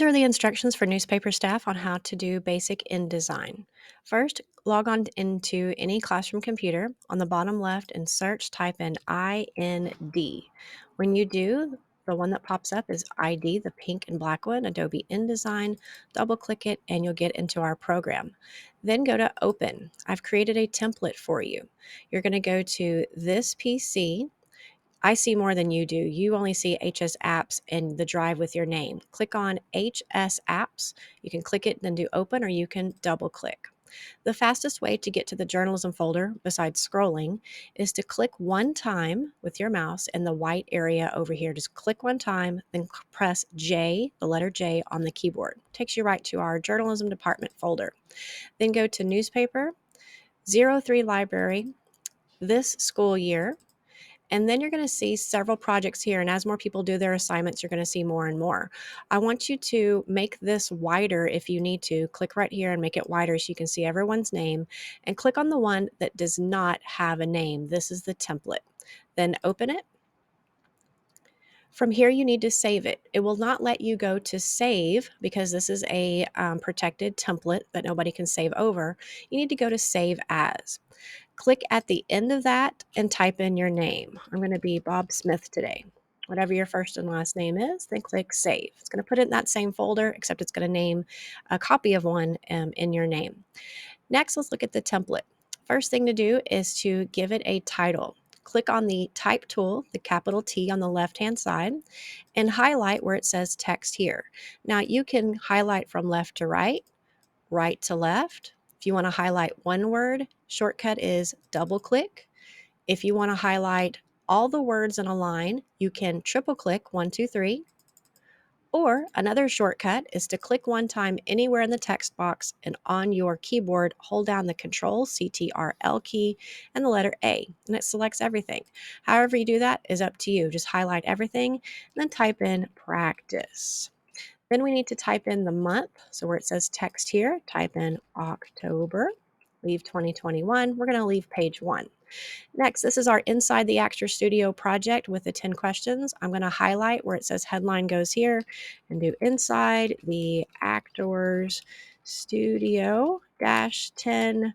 Here are the instructions for newspaper staff on how to do basic InDesign. First, log on into any classroom computer. On the bottom left in search, type in IND. When you do, the one that pops up is ID, the pink and black one, Adobe InDesign. Double click it and you'll get into our program. Then go to Open. I've created a template for you. You're going to go to this PC. I see more than you do. You only see HS Apps and the drive with your name. Click on HS Apps. You can click it and then do open, or you can double click. The fastest way to get to the journalism folder, besides scrolling, is to click one time with your mouse in the white area over here. Just click one time, then press J, the letter J, on the keyboard. Takes you right to our journalism department folder. Then go to newspaper, 03 library, this school year. And then you're going to see several projects here. And as more people do their assignments, you're going to see more and more. I want you to make this wider if you need to. Click right here and make it wider so you can see everyone's name. And click on the one that does not have a name. This is the template. Then open it. From here, you need to save it. It will not let you go to save because this is a protected template that nobody can save over. You need to go to save as. Click at the end of that and type in your name. I'm going to be Bob Smith today. Whatever your first and last name is, then click Save. It's going to put it in that same folder, except it's going to name a copy of one in your name. Next, let's look at the template. First thing to do is to give it a title. Click on the Type tool, the capital T on the left-hand side, and highlight where it says Text here. Now, you can highlight from left to right, right to left. If you want to highlight one word, shortcut is double click. If you want to highlight all the words in a line, you can triple click 1, 2, 3. Or another shortcut is to click one time anywhere in the text box and on your keyboard, hold down the Control CTRL key and the letter A, and it selects everything. However you do that is up to you. Just highlight everything and then type in practice. Then we need to type in the month. So where it says text here, type in October, leave 2021. We're going to leave page 1. Next, this is our Inside the Actor Studio project with the 10 questions. I'm going to highlight where it says headline goes here and do Inside the Actors Studio dash 10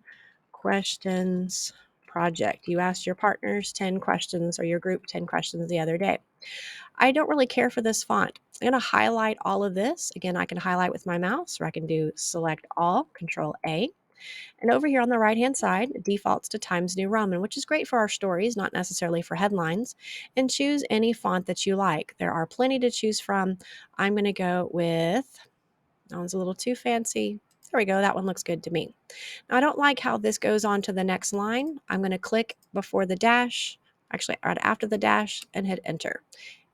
questions project. You asked your partners 10 questions or your group 10 questions the other day. I don't really care for this font. I'm going to highlight all of this. Again, I can highlight with my mouse, or I can do select all, Control A. And over here on the right-hand side, it defaults to Times New Roman, which is great for our stories, not necessarily for headlines. And choose any font that you like. There are plenty to choose from. I'm going to go with, that one's a little too fancy. There we go. That one looks good to me. Now, I don't like how this goes on to the next line. I'm going to click before the dash, actually right after the dash, and hit enter.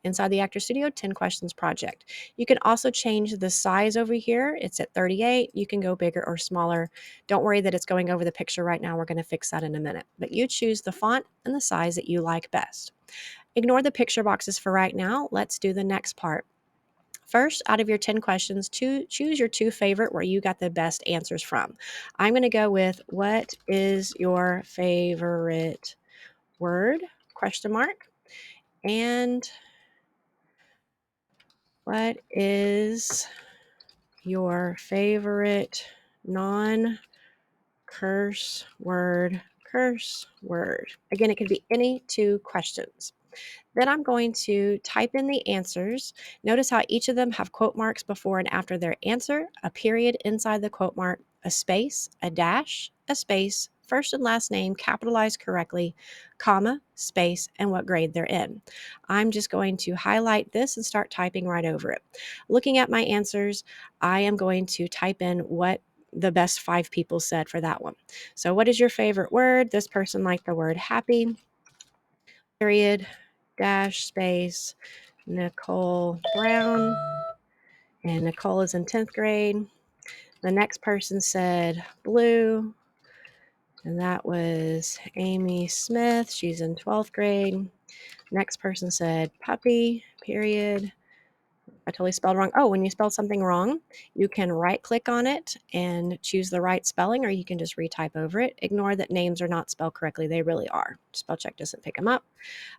Inside the Actor Studio 10 Questions project. You can also change the size over here. It's at 38. You can go bigger or smaller. Don't worry that it's going over the picture right now. We're going to fix that in a minute. But you choose the font and the size that you like best. Ignore the picture boxes for right now. Let's do the next part. First, out of your 10 questions, choose your 2 favorite where you got the best answers from. I'm going to go with, what is your favorite word? Question mark. And what is your favorite non-curse word? Curse word. Again, it could be any 2 questions. Then I'm going to type in the answers. Notice how each of them have quote marks before and after their answer, a period inside the quote mark, a space, a dash, a space, first and last name capitalized correctly, comma, space, and what grade they're in. I'm just going to highlight this and start typing right over it. Looking at my answers, I am going to type in what the best 5 people said for that one. So what is your favorite word? This person liked the word happy, period, dash, space, Nicole Brown. And Nicole is in 10th grade. The next person said blue, and that was Amy Smith. She's in 12th grade. Next person said puppy, period. I totally spelled wrong. Oh, when you spell something wrong, you can right click on it and choose the right spelling, or you can just retype over it. Ignore that names are not spelled correctly. They really are. Spell check doesn't pick them up.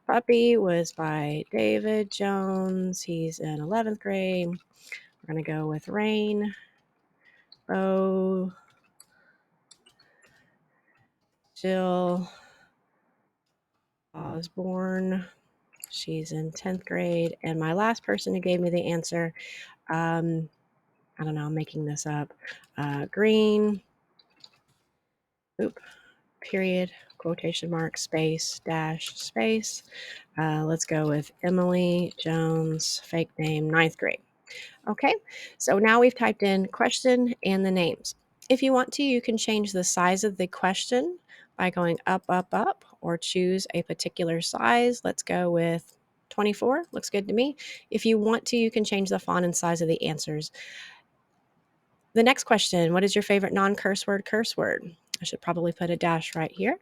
Puppy was by David Jones. He's in 11th grade. We're going to go with Rain, Bo, Jill Osborne. She's in 10th grade. And my last person who gave me the answer, I don't know, I'm making this up. Green, period, quotation mark, space, dash, space. Let's go with Emily Jones, fake name, 9th grade. Okay, so now we've typed in question and the names. If you want to, you can change the size of the question by going up, up, up, or choose a particular size. Let's go with 24. Looks good to me. If you want to, you can change the font and size of the answers. The next question, what is your favorite non-curse word, curse word? I should probably put a dash right here.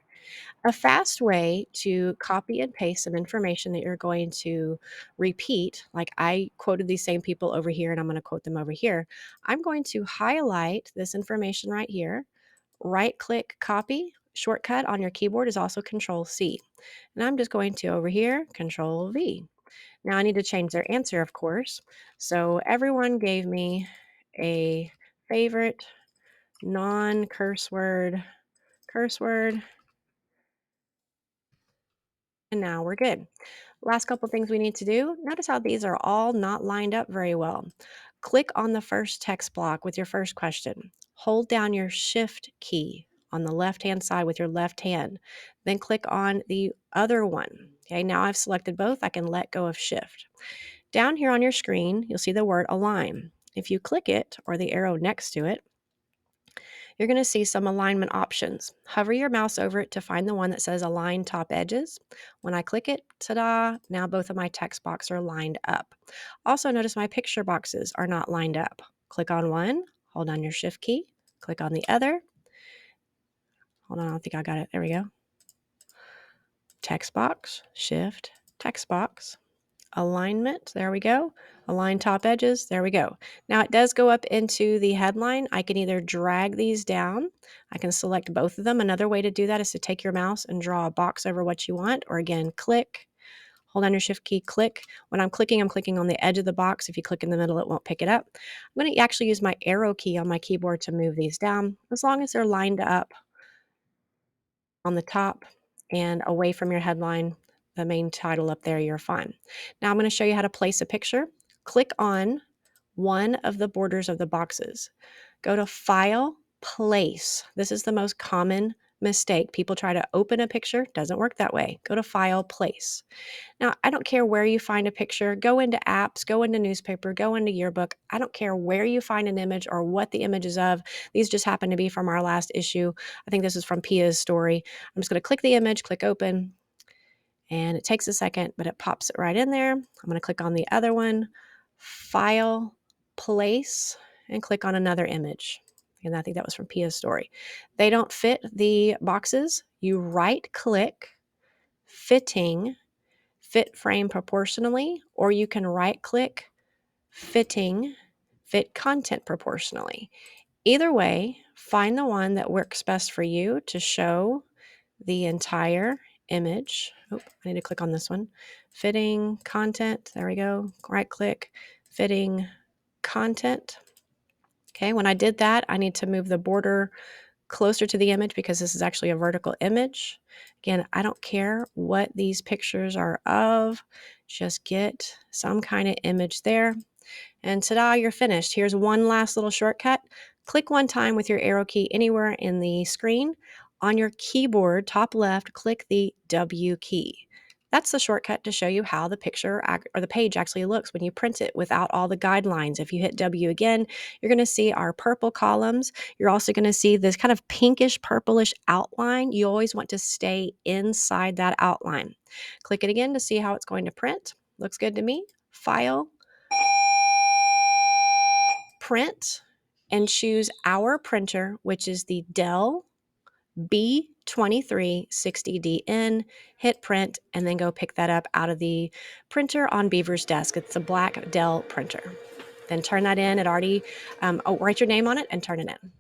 A fast way to copy and paste some information that you're going to repeat, like I quoted these same people over here and I'm going to quote them over here. I'm going to highlight this information right here, right click copy. Shortcut on your keyboard is also Control C. And I'm just going to over here, Control V. Now I need to change their answer, of course. So everyone gave me a favorite non-curse word, curse word, and now we're good. Last couple things we need to do. Notice how these are all not lined up very well. Click on the first text block with your first question. Hold down your Shift key on the left-hand side with your left hand. Then click on the other one. Okay, now I've selected both. I can let go of Shift. Down here on your screen, you'll see the word align. If you click it or the arrow next to it, you're going to see some alignment options. Hover your mouse over it to find the one that says Align Top Edges. When I click it, ta-da, now both of my text boxes are lined up. Also notice my picture boxes are not lined up. Click on one, hold on your Shift key, click on the other. Hold on, I don't think I got it. There we go. Text box, Shift, text box. Alignment, there we go. Align top edges, there we go. Now it does go up into the headline. I can either drag these down, I can select both of them. Another way to do that is to take your mouse and draw a box over what you want, or again, click, hold on your Shift key, click. When I'm clicking on the edge of the box. If you click in the middle, it won't pick it up. I'm going to actually use my arrow key on my keyboard to move these down, as long as they're lined up on the top and away from your headline, the main title up there, you're fine. Now I'm going to show you how to place a picture. Click on one of the borders of the boxes. Go to File, Place. This is the most common mistake. People try to open a picture. Doesn't work that way. Go to File, Place. Now, I don't care where you find a picture. Go into apps, go into newspaper, go into yearbook. I don't care where you find an image or what the image is of. These just happen to be from our last issue. I think this is from Pia's story. I'm just going to click the image, click open, and it takes a second, but it pops it right in there. I'm going to click on the other one, File, Place, and click on another image. And I think that was from Pia's story. They don't fit the boxes. You right click, Fitting, fit frame proportionally, or you can right click fitting, fit content proportionally. Either way, find the one that works best for you to show the entire image. Oh, I need to click on this one. Fitting content. There we go. Right click, fitting content. Okay, when I did that, I need to move the border closer to the image because this is actually a vertical image. Again, I don't care what these pictures are of, just get some kind of image there. And ta-da, you're finished. Here's one last little shortcut. Click one time with your arrow key anywhere in the screen. On your keyboard, top left, click the W key. That's the shortcut to show you how the picture or the page actually looks when you print it without all the guidelines. If you hit W again, you're going to see our purple columns. You're also going to see this kind of pinkish purplish outline. You always want to stay inside that outline. Click it again to see how it's going to print. Looks good to me. File, print, and choose our printer, which is the Dell B2360DN. Hit print and then go pick that up out of the printer on Beaver's desk. It's a black Dell printer. Then turn that in. It already, write your name on it and turn it in.